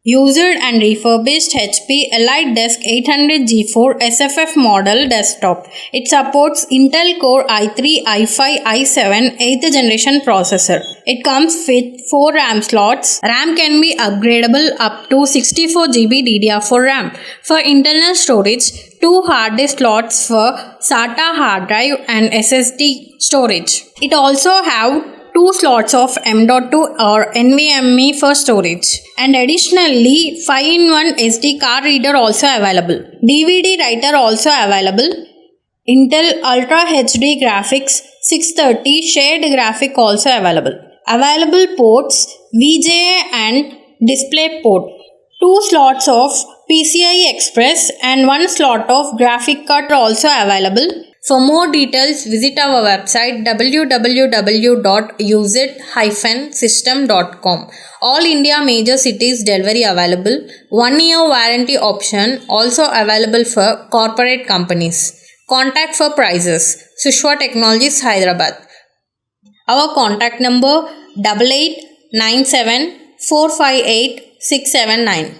Used and refurbished HP Elite Desk 800 G4 SFF model desktop. It supports Intel Core i3, i5, i7 8th generation processor. It comes with 4 RAM slots. RAM can be upgradable up to 64 GB DDR4 RAM. For internal storage, 2 hard disk slots for SATA hard drive and SSD storage. It also have 2 slots of M.2 or NVMe for storage, and additionally 5-in-1 SD card reader also available. DVD writer also available. Intel Ultra HD graphics 630 shared graphic also available. Available ports VGA and display port. 2 slots of PCI Express and 1 slot of graphic card also available. For more details, visit our website www.useit-system.com. All India major cities delivery available. 1 year warranty option also available for corporate companies. Contact for prices. Sushwa Technologies, Hyderabad. Our contact number 8897 458 679.